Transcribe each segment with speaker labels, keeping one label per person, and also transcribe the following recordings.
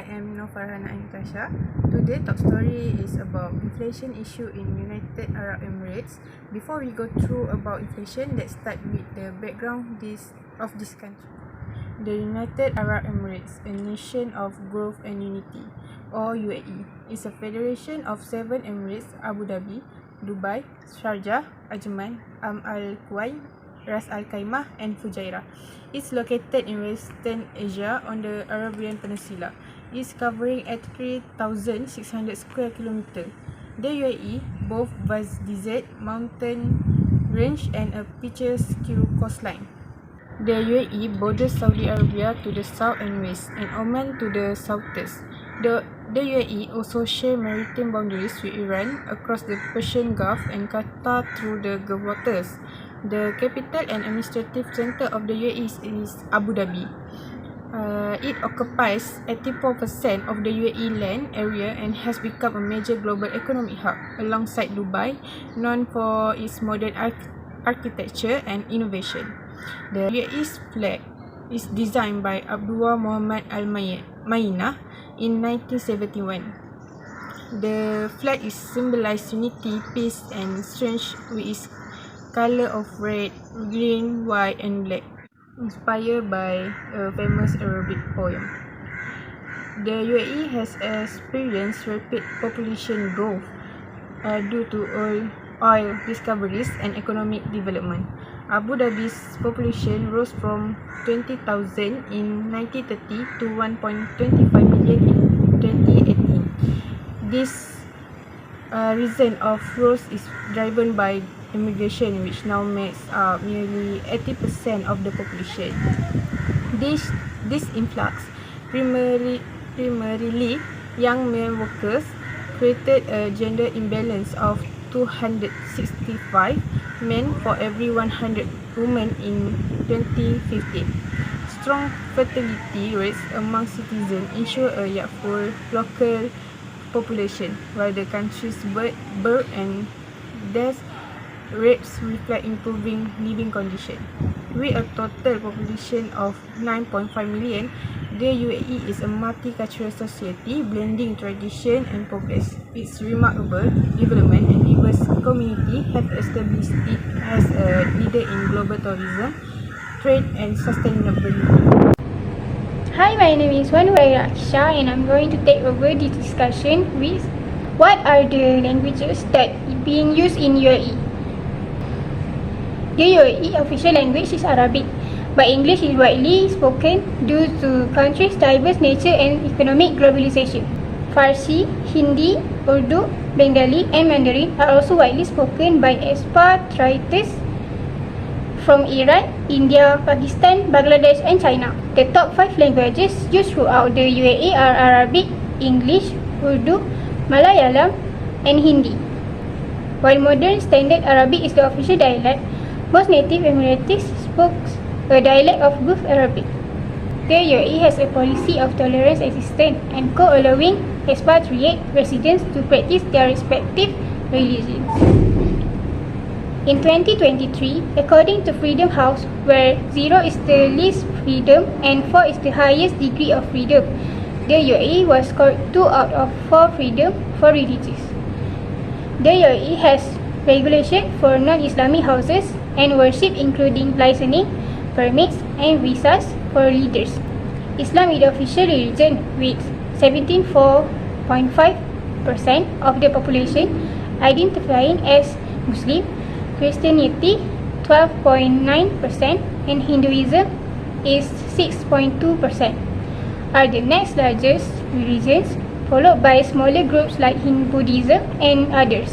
Speaker 1: am AINUNNATASHA. Today talk story is about inflation issue in United Arab Emirates. Before we go through about inflation, let's start with the background of this country. The United Arab Emirates, a nation of growth and unity, or UAE, is a federation of 7 emirates: Abu Dhabi, Dubai, Sharjah, Ajman, Al Kuwait, Ras Al Khaimah, and Fujairah. It's located in Western Asia on the Arabian Peninsula. It's covering 83,600 square kilometers. The UAE both vast desert, mountain range, and a picturesque coastline. The UAE borders Saudi Arabia to the south and west, and Oman to the southeast. The UAE also shares maritime boundaries with Iran across the Persian Gulf and Qatar through the Gulf waters. The capital and administrative center of the UAE is Abu Dhabi. It occupies 84% of the UAE land area and has become a major global economic hub, alongside Dubai, known for its modern architecture and innovation. The UAE's flag is designed by Abdullah Muhammad Al-Maynah in 1971. The flag is symbolizes unity, peace, and strength with its color of red, green, white, and black, inspired by a famous Arabic poem. The UAE has experienced rapid population growth due to oil discoveries and economic development. Abu Dhabi's population rose from 20,000 in 1930 to 1.25 million in 2018. This reason of growth is driven by immigration, which now makes up nearly 80% of the population. This influx, primarily young male workers, created a gender imbalance of 265 men for every 100 women in 2015. Strong fertility rates among citizens ensure a youthful local population, while the country's birth and death rates reflect improving living conditions. With a total population of 9.5 million, the UAE is a multicultural society blending tradition and progress. Its remarkable development and diverse community have established it as a leader in global tourism, trade, and sustainability.
Speaker 2: Hi, my name is HURAIRAH and I'm going to take over this discussion with what are the languages that are being used in UAE. The UAE official language is Arabic, but English is widely spoken due to country's diverse nature and economic globalization. Farsi, Hindi, Urdu, Bengali, and Mandarin are also widely spoken by expatriates from Iran, India, Pakistan, Bangladesh, and China. The top 5 languages used throughout the UAE are Arabic, English, Urdu, Malayalam, and Hindi. While modern standard Arabic is the official dialect, most native Emiratis spoke a dialect of both Arabic. The UAE has a policy of tolerance existent and allowing expatriate residents to practice their respective religions. In 2023, according to Freedom House, where 0 is the least freedom and 4 is the highest degree of freedom, the UAE was scored 2 out of 4 freedom for religions. The UAE has regulation for non-Islamic houses and worship, including licensing, permits, and visas for leaders. Islam is the official religion with 74.5% of the population identifying as Muslim, Christianity 12.9%, and Hinduism is 6.2%. Are the next largest religions, followed by smaller groups like Buddhism and others.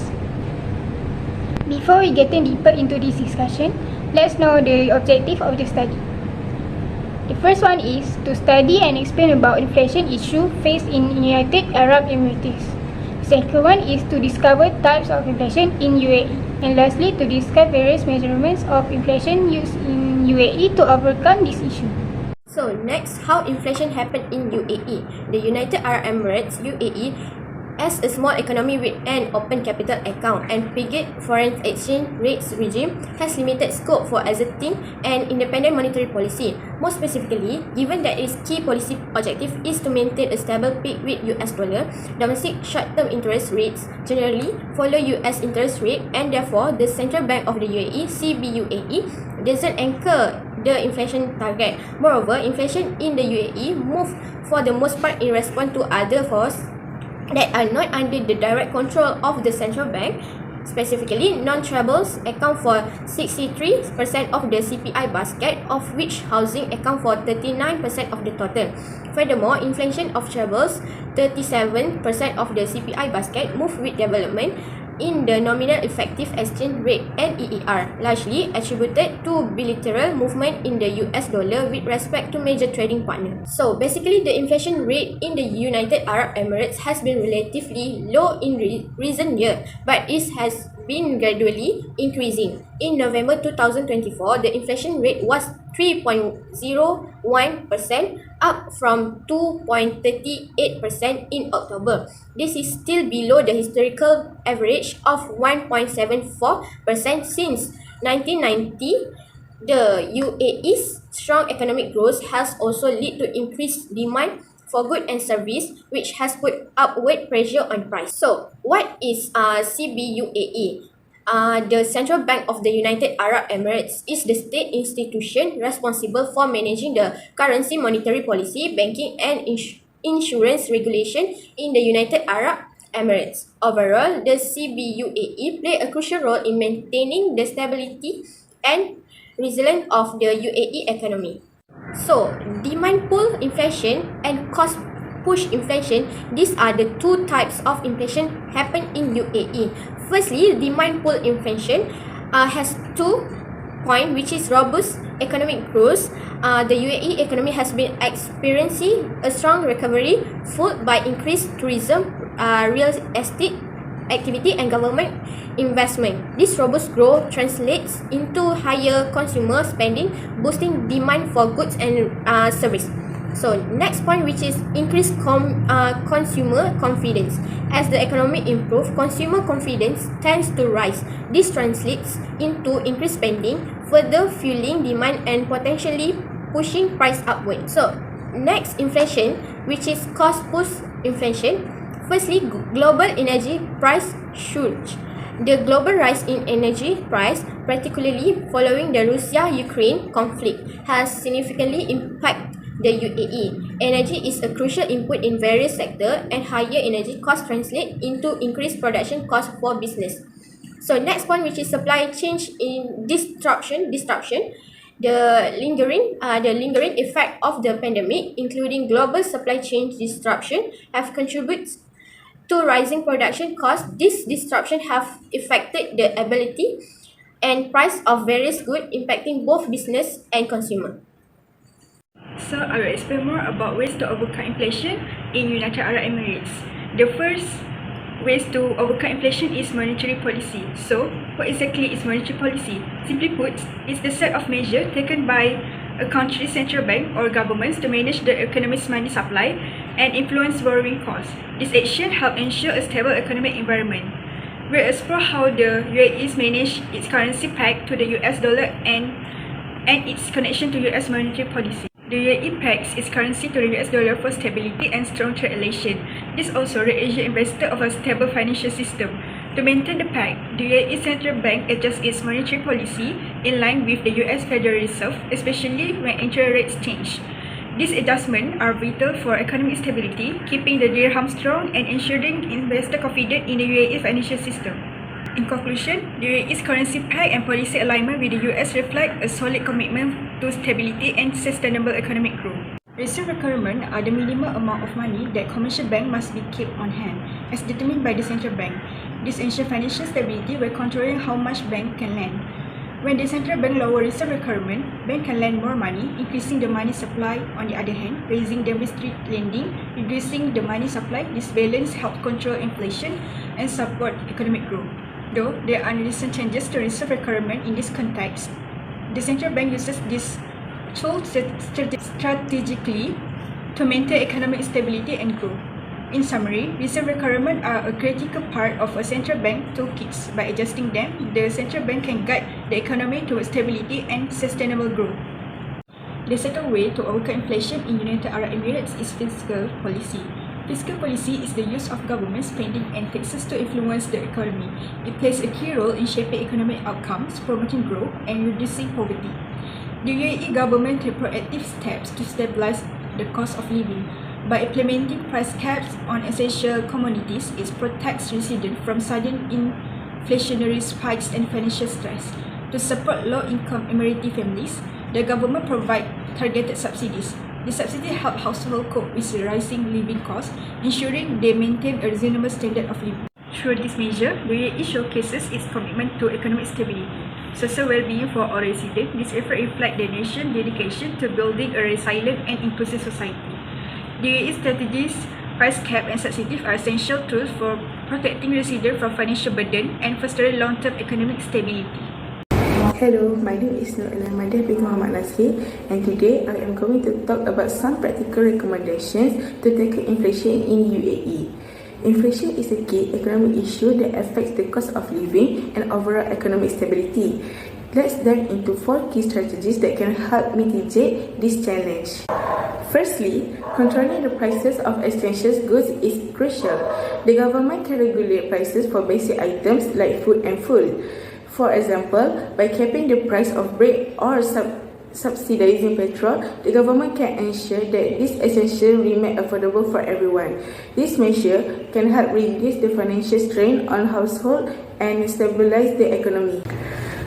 Speaker 2: Before we get deeper into this discussion, let's know the objective of the study. The first one is to study and explain about inflation issue faced in United Arab Emirates. The second one is to discover types of inflation in UAE. And lastly, to discuss various measurements of inflation used in UAE to overcome this issue.
Speaker 3: So next, how inflation happened in UAE. The United Arab Emirates, UAE, As a small economy with an open capital account and rigid foreign exchange rates regime has limited scope for asserting an independent monetary policy. More specifically, given that its key policy objective is to maintain a stable peak with US dollar, domestic short-term interest rates generally follow US interest rate, and therefore the Central Bank of the UAE (CBUAE) doesn't anchor the inflation target. Moreover, inflation in the UAE moved for the most part in response to other forces that are not under the direct control of the central bank. Specifically, non-troubles account for 63% of the CPI basket, of which housing account for 39% of the total. Furthermore, inflation of troubles, 37% of the CPI basket, move with development in the nominal effective exchange rate (NEER), largely attributed to bilateral movement in the US dollar with respect to major trading partners. So basically, the inflation rate in the United Arab Emirates has been relatively low in recent years, but it has been gradually increasing. In November 2024, the inflation rate was 3.01%, up from 2.38% in October. This is still below the historical average of 1.74% since 1990. The UAE's strong economic growth has also led to increased demand for goods and service, which has put upward pressure on price. So, what is CBUAE? The Central Bank of the United Arab Emirates is the state institution responsible for managing the currency, monetary policy, banking and insurance regulation in the United Arab Emirates. Overall, the CBUAE play a crucial role in maintaining the stability and resilience of the UAE economy. So, demand pull inflation and cost push inflation, these are the two types of inflation happen in UAE. Firstly, demand pull inflation has 2 points, which is robust economic growth. The UAE economy has been experiencing a strong recovery fueled by increased tourism, real estate activity and government investment. This robust growth translates into higher consumer spending, boosting demand for goods and service. So next point, which is increased consumer confidence. As the economy improves, consumer confidence tends to rise. This translates into increased spending, further fueling demand and potentially pushing price upward. So next, inflation, which is cost push inflation. Firstly, global energy price surge. The global rise in energy price, particularly following the Russia-Ukraine conflict, has significantly impacted the UAE. Energy is a crucial input in various sectors, and higher energy costs translate into increased production costs for business. So next point, which is supply chain in disruption. The lingering effect of the pandemic, including global supply chain disruption, have contributed to rising production costs. This disruption have affected the ability and price of various goods, impacting both business and consumer.
Speaker 4: So I will explain more about ways to overcome inflation in United Arab Emirates. The first ways to overcome inflation is monetary policy. So what exactly is monetary policy? Simply put, it's the set of measures taken by a country's central bank or governments to manage the economy's money supply and influence borrowing costs. This action helps ensure a stable economic environment. We'll explore how the UAE manage its currency peg to the US dollar and its connection to US monetary policy. The UAE pegs its currency to the US dollar for stability and strong trade relation. This also reassures investors of a stable financial system. To maintain the peg, the UAE Central Bank adjusts its monetary policy in line with the US Federal Reserve, especially when interest rates change. These adjustments are vital for economic stability, keeping the dirham strong and ensuring investor confidence in the UAE financial system. In conclusion, the UAE's currency peg and policy alignment with the US reflect a solid commitment to stability and sustainable economic growth. Reserve requirements are the minimum amount of money that commercial banks must be kept on hand, as determined by the central bank. This ensures financial stability by controlling how much bank can lend. When the central bank lowers reserve requirement, bank can lend more money, increasing the money supply. On the other hand, raising domestic lending, reducing the money supply. This balance helps control inflation and support economic growth. Though there are recent changes to reserve requirement in this context, the central bank uses this tool strategically to maintain economic stability and growth. In summary, reserve requirements are a critical part of a central bank toolkit. By adjusting them, the central bank can guide the economy towards stability and sustainable growth. The second way to overcome inflation in United Arab Emirates is fiscal policy. Fiscal policy is the use of government spending and taxes to influence the economy. It plays a key role in shaping economic outcomes, promoting growth, and reducing poverty. The UAE government took proactive steps to stabilize the cost of living. By implementing price caps on essential commodities, it protects residents from sudden inflationary spikes and financial stress. To support low-income Emirati families, the government provides targeted subsidies. The subsidies help households cope with rising living costs, ensuring they maintain a reasonable standard of living. Through this measure, the UAE showcases its commitment to economic stability, social well-being for all residents. This effort reflects the nation's dedication to building a resilient and inclusive society. The UAE strategies, price cap and subsidies are essential tools for protecting residents from financial burden and fostering long-term economic stability.
Speaker 5: Hello, my name is NURUL MADHIAH binti MOHD, and today I am going to talk about some practical recommendations to tackle inflation in UAE. Inflation is a key economic issue that affects the cost of living and overall economic stability. Let's dive into 4 key strategies that can help mitigate this challenge. Firstly, controlling the prices of essential goods is crucial. The government can regulate prices for basic items like food and fuel. For example, by capping the price of bread or subsidizing petrol, the government can ensure that these essentials remain affordable for everyone. This measure can help reduce the financial strain on households and stabilize the economy.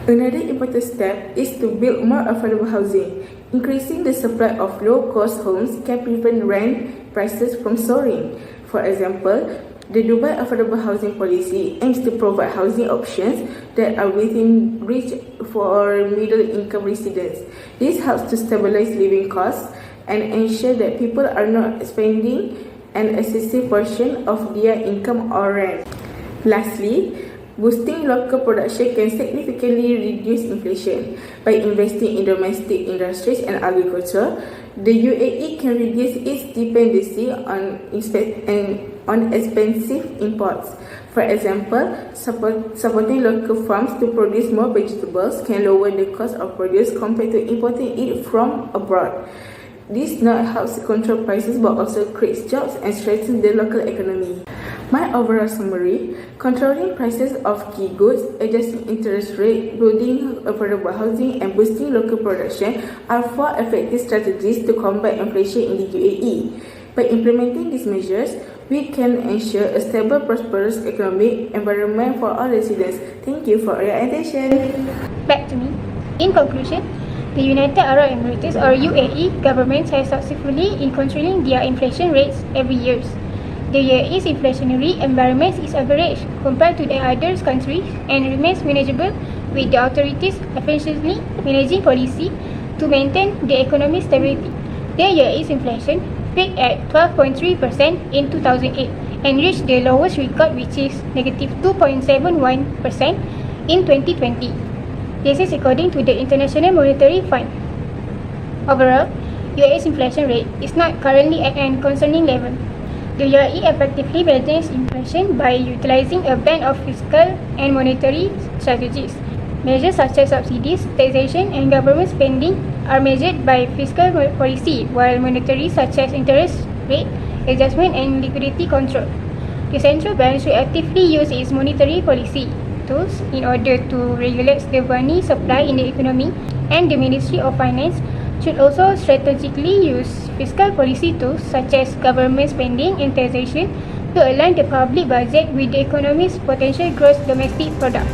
Speaker 5: Another important step is to build more affordable housing. Increasing the supply of low-cost homes can prevent rent prices from soaring. For example, the Dubai Affordable Housing Policy aims to provide housing options that are within reach for middle-income residents. This helps to stabilize living costs and ensure that people are not spending an excessive portion of their income or rent. Lastly, boosting local production can significantly reduce inflation. By investing in domestic industries and agriculture, the UAE can reduce its dependency on expensive imports. For example, supporting local farms to produce more vegetables can lower the cost of produce compared to importing it from abroad. This not helps control prices but also creates jobs and strengthens the local economy. My overall summary: controlling prices of key goods, adjusting interest rate, building affordable housing, and boosting local production are 4 effective strategies to combat inflation in the UAE. By implementing these measures, we can ensure a stable, prosperous economic environment for all residents. Thank you for your attention.
Speaker 2: Back to me. In conclusion, the United Arab Emirates or UAE government has successfully in controlling their inflation rates every year. The UAE's inflationary environment is average compared to the other countries and remains manageable, with the authorities efficiently managing policy to maintain the economic stability. The UAE's inflation peaked at 12.3% in 2008 and reached the lowest record, which is negative 2.71% in 2020. This is according to the International Monetary Fund. Overall, UAE's inflation rate is not currently at a concerning level. The UAE effectively manages inflation by utilizing a blend of fiscal and monetary strategies. Measures such as subsidies, taxation, and government spending are measured by fiscal policy, while monetary such as interest rate adjustment and liquidity control. The central bank should actively use its monetary policy tools in order to regulate the money supply in the economy, and the Ministry of Finance should also strategically use fiscal policy tools such as government spending and taxation to align the public budget with the economy's potential gross domestic product.